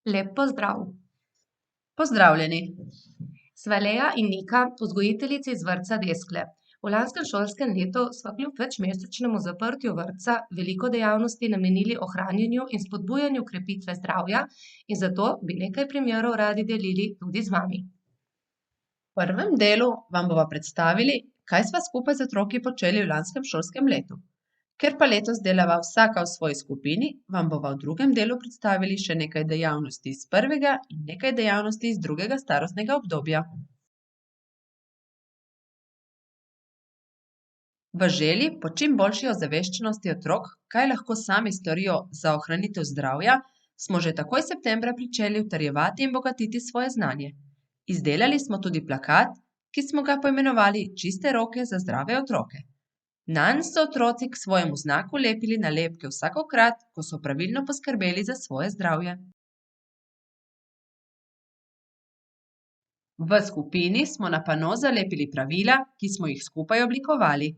Lep pozdrav. Pozdravljeni. Sva Lea in Nika, vzgojiteljici iz vrtca Deskle. V lanskem šolskem letu sva kljub večmesečnemu zaprtju vrtca veliko dejavnosti namenili ohranjanju in spodbujanju krepitve zdravja in zato bi nekaj primerov radi delili tudi z vami. V prvem delu vam bova predstavili, kaj sva skupaj z otroki počeli v lanskem šolskem letu. Ker pa letos delava vsaka v svoji skupini, vam bova v drugem delu predstavili še nekaj dejavnosti iz prvega in nekaj dejavnosti iz drugega starostnega obdobja. V želji po čim boljši ozaveščenosti otrok, kaj lahko sami storijo za ohranitev zdravja, smo že takoj septembra pričeli utrjevati in bogatiti svoje znanje. Izdelali smo tudi plakat, ki smo ga poimenovali Čiste roke za zdrave otroke. Nanj so otroci k svojemu znaku lepili nalepke vsakokrat, ko so pravilno poskrbeli za svoje zdravje. V skupini smo na pano zalepili pravila, ki smo jih skupaj oblikovali.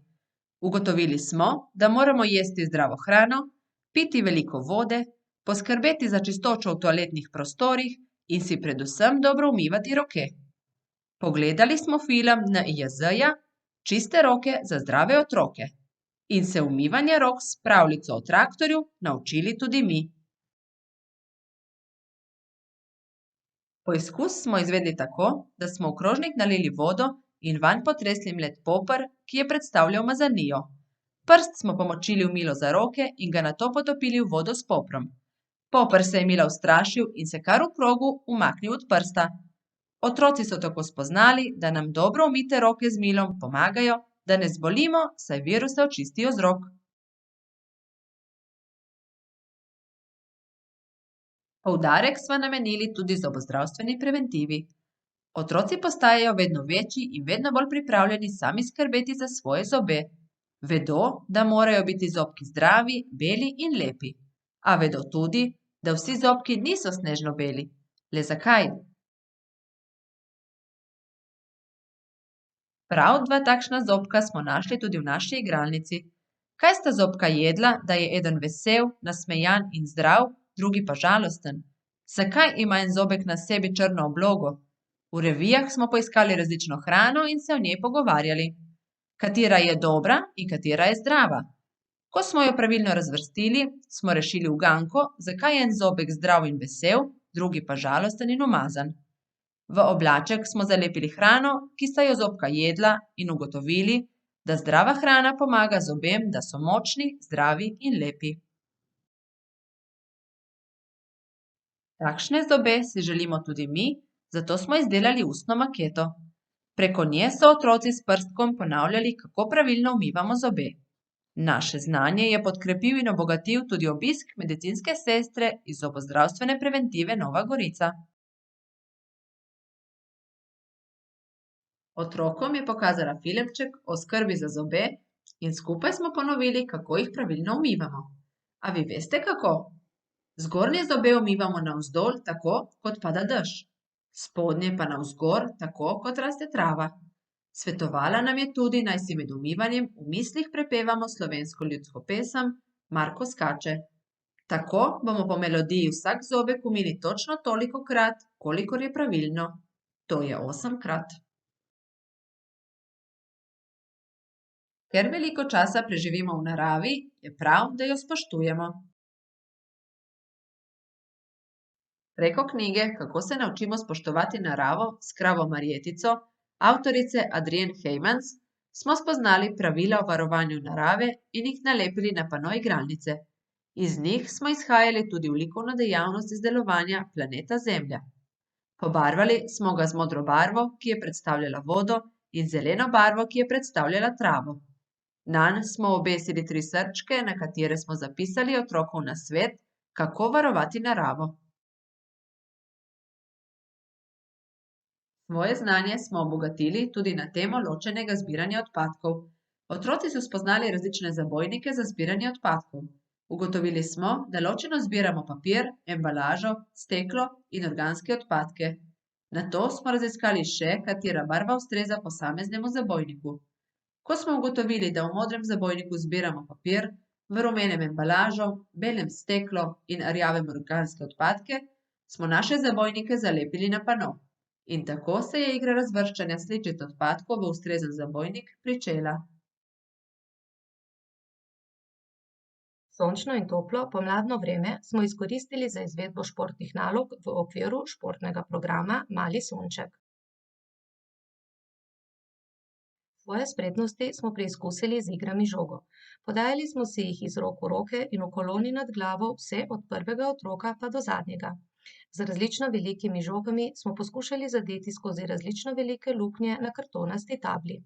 Ugotovili smo, da moramo jesti zdravo hrano, piti veliko vode, poskrbeti za čistočo v toaletnih prostorih in si predvsem dobro umivati roke. Pogledali smo film NIJZ-ja Čiste roke za zdrave otroke in se umivanja rok s pravljico o traktorju naučili tudi mi. Poizkus smo izvedli tako, da smo v krožnik nalili vodo in vanj potresli mlet poper, ki je predstavljal mazanijo. Prst smo pomočili v milo za roke in ga nato potopili v vodo s poprom. Poper se je mila ustrašil in se kar v krogu umaknil od prsta. Otroci so tako spoznali, da nam dobro umite roke z milom pomagajo, da ne zbolimo, saj viruse očistijo z rok. Poudarek sva namenili tudi zobozdravstveni preventivi. Otroci postajajo vedno večji in vedno bolj pripravljeni sami skrbeti za svoje zobe. Vedo, da morajo biti zobki zdravi, beli in lepi. A vedo tudi, da vsi zobki niso snežno beli. Le zakaj? Prav dva takšna zobka smo našli tudi v naši igralnici. Kaj sta zobka jedla, da je eden vesel, nasmejan in zdrav, drugi pa žalosten? Zakaj ima en zobek na sebi črno oblogo? V revijah smo poiskali različno hrano in se o njej pogovarjali. Katera je dobra in katera je zdrava? Ko smo jo pravilno razvrstili, smo rešili uganko, zakaj je en zobek zdrav in vesel, drugi pa žalosten in umazan. V oblaček smo zalepili hrano, ki sta jo zobka jedla, in ugotovili, da zdrava hrana pomaga zobem, da so močni, zdravi in lepi. Takšne zobe si želimo tudi mi, zato smo izdelali ustno maketo. Preko nje so otroci s prstkom ponavljali, kako pravilno umivamo zobe. Naše znanje je podkrepil in obogatil tudi obisk medicinske sestre iz zobozdravstvene preventive Nova Gorica. Otrokom je pokazala filmček o skrbi za zobe in skupaj smo ponovili, kako jih pravilno umivamo. A vi veste kako? Zgornje zobe umivamo navzdol, tako kot pada dež. Spodnje pa navzgor, tako kot raste trava. Svetovala nam je tudi, naj si med umivanjem v mislih prepevamo slovensko ljudsko pesem Marko skače. Tako bomo po melodiji vsak zobek umili točno tolikokrat, kolikor je pravilno. To je 8-krat. Ker veliko časa preživimo v naravi, je prav, da jo spoštujemo. Preko knjige Kako se naučimo spoštovati naravo s kravo Marjetico, avtorice Adrienne Heymans, smo spoznali pravila o varovanju narave in jih nalepili na pano igralnice. Iz njih smo izhajali tudi v likovno dejavnost izdelovanja planeta Zemlja. Pobarvali smo ga z modro barvo, ki je predstavljala vodo, in zeleno barvo, ki je predstavljala travo. Nanj smo obesili 3 srčke, na katere smo zapisali otrokov nasvet, kako varovati naravo. Svoje znanje smo obogatili tudi na temo ločenega zbiranja odpadkov. Otroci so spoznali različne zabojnike za zbiranje odpadkov. Ugotovili smo, da ločeno zbiramo papir, embalažo, steklo in organske odpadke. Nato smo raziskali še, katera barva ustreza posameznemu zabojniku. Ko smo ugotovili, da v modrem zabojniku zbiramo papir, v rumenem embalažo, belem steklo in rjavem organske odpadke, smo naše zabojnike zalepili na pano. In tako se je igra razvrščanja sličic odpadkov v ustrezen zabojnik pričela. Sončno in toplo pomladno vreme smo izkoristili za izvedbo športnih nalog v okviru športnega programa Mali sonček. Svoje spretnosti smo preizkusili z igrami žogo. Podajali smo si jih iz rok v roke in v koloni nad glavo vse od prvega otroka pa do zadnjega. Z različno velikimi žogami smo poskušali zadeti skozi različno velike luknje na kartonasti tabli.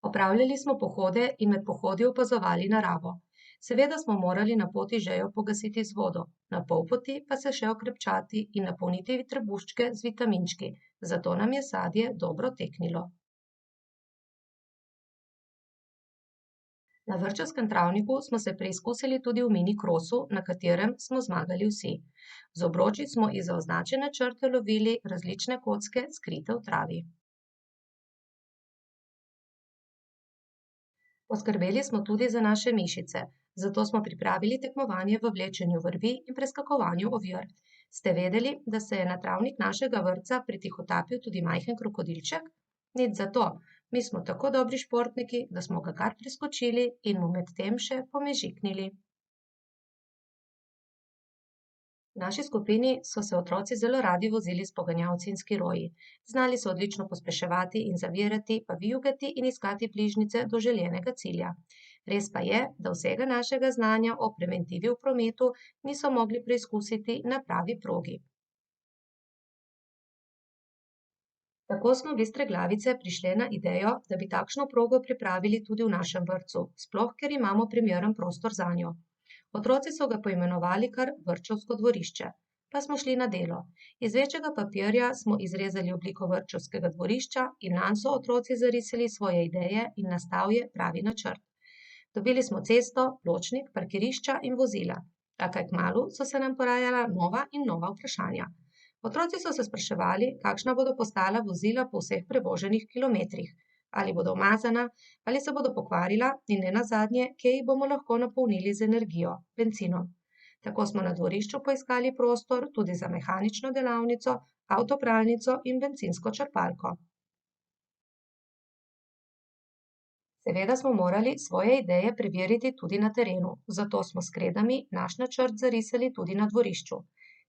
Opravljali smo pohode in med pohodi opazovali naravo. Seveda smo morali na poti žejo pogasiti z vodo, na pol poti pa se še okrepčati in napolniti trebuščke z vitaminčki, zato nam je sadje dobro teknilo. Na vrtčevskem travniku smo se preizkusili tudi v mini krosu, na katerem smo zmagali vsi. Z obroči smo izza označene črte lovili različne kocke, skrite v travi. Poskrbeli smo tudi za naše mišice, zato smo pripravili tekmovanje v vlečenju vrvi in preskakovanju ovir. Ste vedeli, da se je na travnik našega vrtca pritihotapil tudi majhen krokodilček? Nič zato, mi smo tako dobri športniki, da smo ga kar preskočili in mu medtem še pomežiknili. V naši skupini so se otroci zelo radi vozili s poganjalci in skiroji. Znali so odlično pospeševati in zavirati, pa vijugati in iskati bližnjice do želenega cilja. Res pa je, da vsega našega znanja o preventivi v prometu niso mogli preizkusiti na pravi progi. Tako smo Bistre glavice prišle na idejo, da bi takšno progo pripravili tudi v našem vrtcu, sploh ker imamo primeren prostor zanjo. Otroci so ga poimenovali kar vrtčevsko dvorišče. Pa smo šli na delo. Iz večjega papirja smo izrezali obliko vrtčevskega dvorišča in nanj so otroci zarisali svoje ideje in nastal je pravi načrt. Dobili smo cesto, pločnik, parkirišča in vozila. A kaj kmalu so se nam porajala nova in nova vprašanja. Otroci so se spraševali, kakšna bodo postala vozila po vseh prevoženih kilometrih. Ali bodo umazana, ali se bodo pokvarila in nenazadnje, kje jih bomo lahko napolnili z energijo, bencinom. Tako smo na dvorišču poiskali prostor tudi za mehanično delavnico, avtopralnico in bencinsko črpalko. Seveda smo morali svoje ideje preveriti tudi na terenu, zato smo s kredami naš načrt zarisali tudi na dvorišču.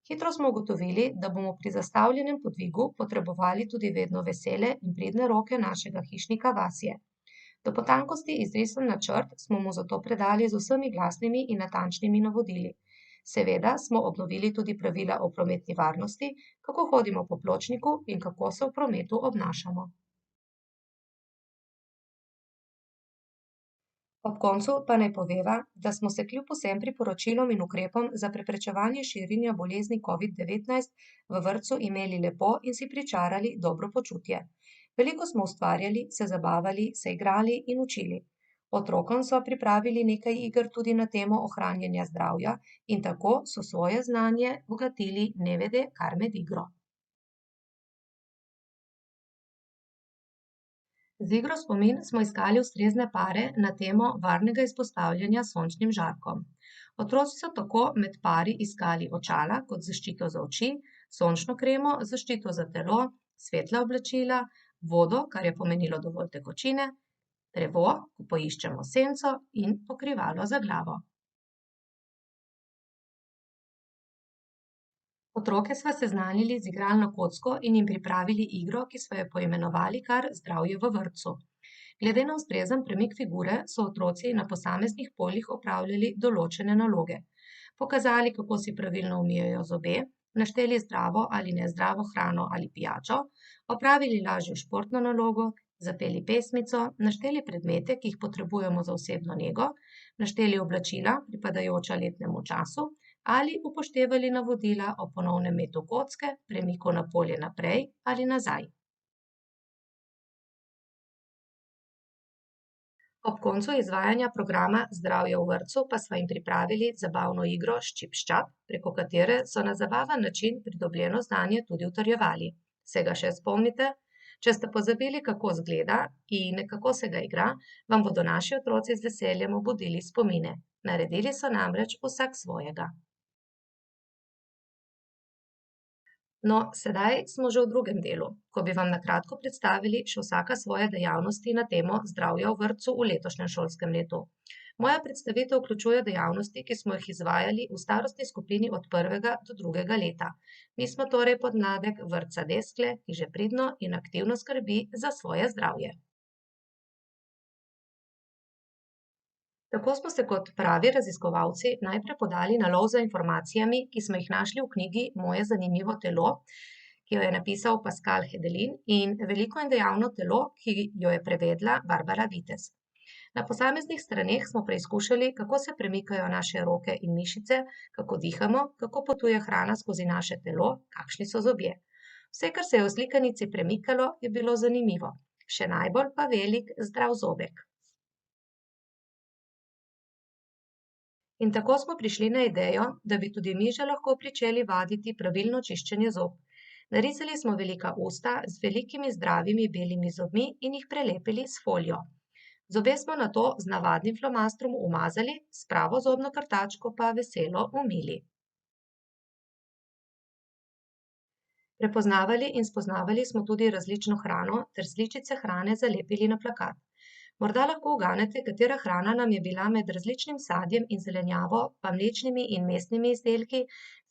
Hitro smo ugotovili, da bomo pri zastavljenem podvigu potrebovali tudi vedno vesele in pridne roke našega hišnika Vasje. Do potankosti izrisan načrt smo mu zato predali z vsemi glasnimi in natančnimi navodili. Seveda smo obnovili tudi pravila o prometni varnosti, kako hodimo po pločniku in kako se v prometu obnašamo. Ob koncu pa naj poveva, da smo se kljub vsem priporočilom in ukrepom za preprečevanje širjenja bolezni COVID-19 v vrtcu imeli lepo in si pričarali dobro počutje. Veliko smo ustvarjali, se zabavali, se igrali in učili. Otrokom so pripravili nekaj iger tudi na temo ohranjanja zdravja in tako so svoje znanje bogatili nevede kar med igro. Z igro spomin smo iskali ustrezne pare na temo varnega izpostavljanja sončnim žarkom. Otroci so tako med pari iskali očala kot zaščito za oči, sončno kremo, zaščito za telo, svetla oblačila, vodo, kar je pomenilo dovolj tekočine, drevo, ko poiščemo senco in pokrivalo za glavo. Otroke sva seznanili z igralno kocko in jim pripravili igro, ki sva jo poimenovali kar Zdravje v vrtcu. Glede na ustrezen premik figure so otroci na posameznih poljih opravljali določene naloge. Pokazali, kako si pravilno umijejo zobe, našteli zdravo ali nezdravo hrano ali pijačo, opravili lažjo športno nalogo, zapeli pesmico, našteli predmete, ki jih potrebujemo za osebno nego, našteli oblačila, pripadajoča letnemu času, ali upoštevali navodila o ponovnem metu kocke, premiku na polje naprej ali nazaj. Ob koncu izvajanja programa Zdravje v vrtcu pa sva jim pripravili zabavno igro Ščip-ščap, preko katere so na zabaven način pridobljeno znanje tudi utrjevali. Se ga še spomnite? Če ste pozabili, kako zgleda in kako se ga igra, vam bodo naši otroci z veseljem obudili spomine. Naredili so namreč vsak svojega. No, sedaj smo že v drugem delu, ko bi vam na kratko predstavili še vsaka svoje dejavnosti na temo zdravja v vrtcu v letošnjem šolskem letu. Moja predstavitev vključuje dejavnosti, ki smo jih izvajali v starostni skupini od 1. do 2. leta. Mi smo torej podmladek vrtca Deskle, ki že pridno in aktivno skrbi za svoje zdravje. Tako smo se kot pravi raziskovalci najprej podali na lov za informacijami, ki smo jih našli v knjigi Moje zanimivo telo, ki jo je napisal Pascal Hedelin, in Veliko in dejavno telo, ki jo je prevedla Barbara Vitez. Na posameznih straneh smo preizkušali, kako se premikajo naše roke in mišice, kako dihamo, kako potuje hrana skozi naše telo, kakšni so zobje. Vse, kar se je v slikanici premikalo, je bilo zanimivo. Še najbolj pa velik zdrav zobek. In tako smo prišli na idejo, da bi tudi mi že lahko pričeli vaditi pravilno čiščenje zob. Narisali smo velika usta z velikimi zdravimi belimi zobmi in jih prelepili s folijo. Zobe smo nato z navadnim flomastrom umazali, s pravo zobno krtačko pa veselo umili. Prepoznavali in spoznavali smo tudi različno hrano ter sličice hrane zalepili na plakat. Morda lahko uganete, katera hrana nam je bila med različnim sadjem in zelenjavo, pa mlečnimi in mesnimi izdelki,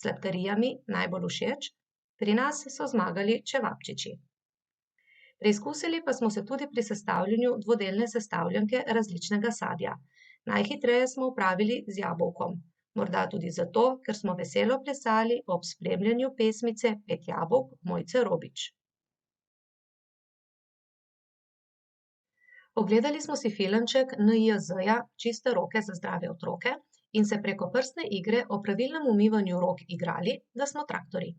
sladkarijami najbolj všeč? Pri nas so zmagali čevapčiči. Preizkusili pa smo se tudi pri sestavljanju dvodelne sestavljanke različnega sadja. Najhitreje smo opravili z jabolkom. Morda tudi zato, ker smo veselo plesali ob spremljanju pesmice Pet jabolk Mojce Robič. Ogledali smo si filmček NIJZ-ja Čiste roke za zdrave otroke in se preko prstne igre o pravilnem umivanju rok igrali, da smo traktorji.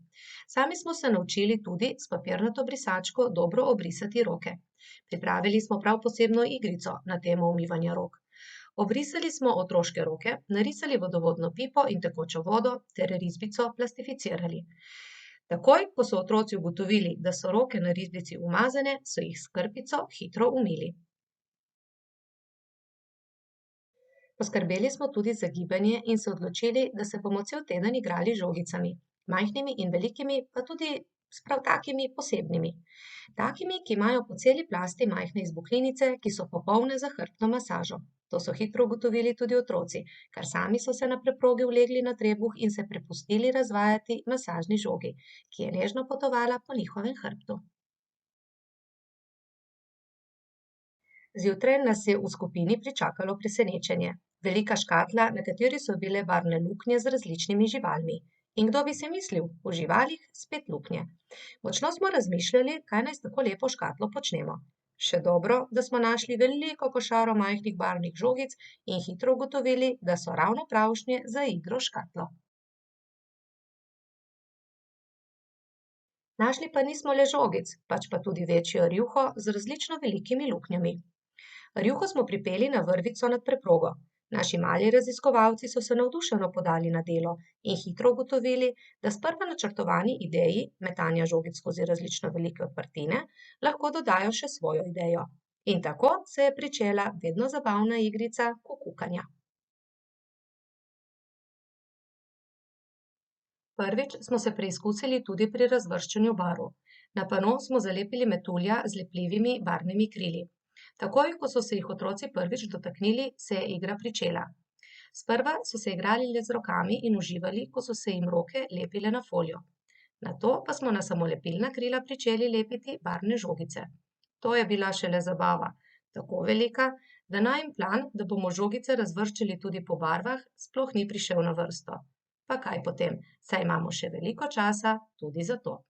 Sami smo se naučili tudi s papirnato brisačko dobro obrisati roke. Pripravili smo prav posebno igrico na temo umivanja rok. Obrisali smo otroške roke, narisali vodovodno pipo in tekočo vodo ter risbico plastificirali. Takoj, ko so otroci ugotovili, da so roke na risbici umazane, so jih s krpico hitro umili. Poskrbeli smo tudi za gibanje in se odločili, da se bomo cel teden igrali z žogicami, majhnimi in velikimi, pa tudi s prav takimi posebnimi. Takimi, ki imajo po celi plasti majhne izboklinice, ki so popolne za hrbtno masažo. To so hitro ugotovili tudi otroci, kar sami so se na preprogi ulegli na trebuh in se prepustili razvajati masažni žogi, ki je nežno potovala po njihovem hrbtu. Zjutraj nas je v skupini pričakalo presenečenje. Velika škatla, na kateri so bile barvne luknje z različnimi živalmi. In kdo bi si mislil, v živalih spet luknje. Močno smo razmišljali, kaj naj s tako lepo škatlo počnemo. Še dobro, da smo našli veliko košaro majhnih barvnih žogic in hitro ugotovili, da so ravno pravšnje za igro s škatlo. Našli pa nismo le žogic, pač pa tudi večjo rjuho z različno velikimi luknjami. Rjuho smo pripeli na vrvico nad preprogo. Naši mali raziskovalci so se navdušeno podali na delo in hitro ugotovili, da sprva načrtovani ideji metanja žogic skozi različno velike odprtine lahko dodajo še svojo idejo. In tako se je pričela vedno zabavna igrica kukukanja. Prvič smo se preizkusili tudi pri razvrščanju barv. Na pano smo zalepili metulja z lepljivimi barvnimi krili. Takoj, ko so se jih otroci prvič dotaknili, se je igra pričela. Sprva so se igrali le z rokami in uživali, ko so se jim roke lepile na folijo. Nato pa smo na samolepilna krila pričeli lepiti barvne žogice. To je bila šele zabava, tako velika, da najin plan, da bomo žogice razvrščali tudi po barvah, sploh ni prišel na vrsto. Pa kaj potem, saj imamo še veliko časa tudi za to.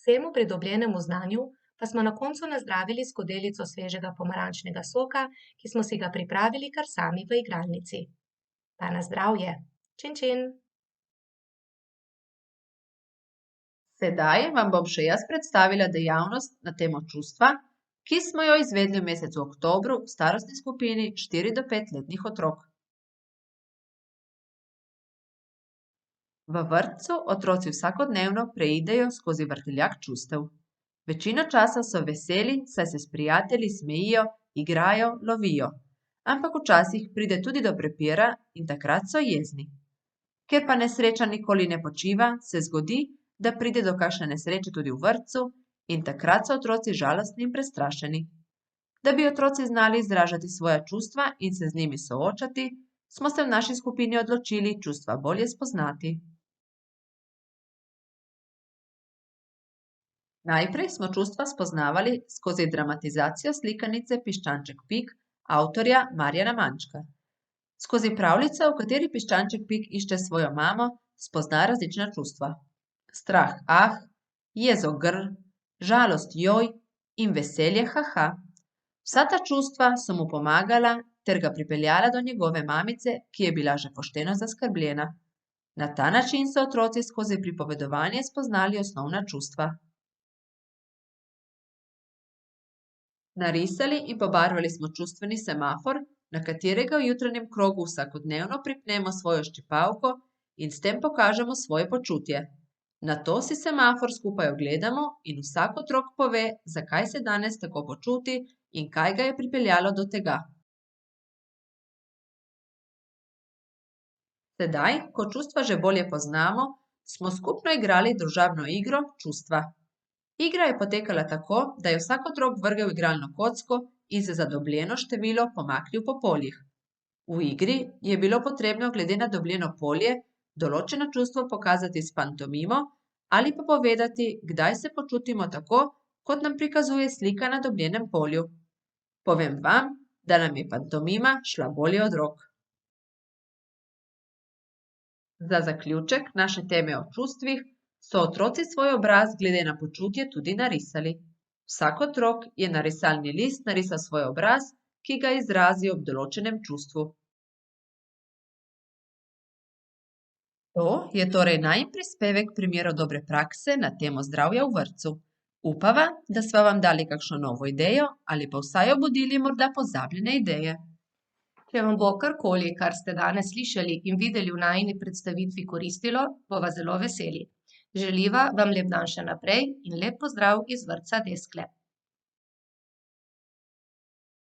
Vsemu pridobljenemu znanju pa smo na koncu nazdravili s skodelico svežega pomarančnega soka, ki smo si ga pripravili kar sami v igralnici. Pa na zdravje! Čin, čin! Sedaj vam bom še jaz predstavila dejavnost na temo čustva, ki smo jo izvedli v mesecu oktobru v starostni skupini 4 do 5 letnih otrok. V vrtcu otroci vsakodnevno preidejo skozi vrtiljak čustev. Večino časa so veseli, saj se s prijatelji smejijo, igrajo, lovijo. Ampak včasih pride tudi do prepira in takrat so jezni. Ker pa nesreča nikoli ne počiva, se zgodi, da pride do kakšne nesreče tudi v vrtcu in takrat so otroci žalostni in prestrašeni. Da bi otroci znali izražati svoja čustva in se z njimi soočati, smo se v naši skupini odločili čustva bolje spoznati. Najprej smo čustva spoznavali skozi dramatizacijo slikanice Piščanček Pik avtorja Marjana Mančka. Skozi pravljico, v kateri piščanček Pik išče svojo mamo, spozna različna čustva. Strah, jezo, grr, žalost, joj in veselje, haha. Vsa ta čustva so mu pomagala ter ga pripeljala do njegove mamice, ki je bila že pošteno zaskrbljena. Na ta način so otroci skozi pripovedovanje spoznali osnovna čustva. Narisali in pobarvali smo čustveni semafor, na katerega v jutranjem krogu vsakodnevno pripnemo svojo ščipalko in s tem pokažemo svoje počutje. Nato si semafor skupaj ogledamo in vsak otrok pove, zakaj se danes tako počuti in kaj ga je pripeljalo do tega. Sedaj, ko čustva že bolje poznamo, smo skupno igrali družabno igro Čustva. Igra je potekala tako, da je vsak otrok vrgel igralno kocko in se za dobljeno število pomaknil po poljih. V igri je bilo potrebno glede na dobljeno polje določeno čustvo pokazati s pantomimo ali pa povedati, kdaj se počutimo tako, kot nam prikazuje slika na dobljenem polju. Povem vam, da nam je pantomima šla bolje od rok. Za zaključek naše teme o čustvih so otroci svoj obraz glede na počutje tudi narisali. Vsak otrok je na risalni list narisal svoj obraz, ki ga izrazi ob določenem čustvu. To je torej najin prispevek k primeru dobre prakse na temo zdravja v vrtcu. Upava, da sva vam dali kakšno novo idejo ali pa vsaj obudili morda pozabljene ideje. Če vam bo karkoli, kar ste danes slišali in videli v najini predstavitvi koristilo, bova zelo veseli. Želiva vam lep dan še naprej in lep pozdrav iz vrtca Deskle.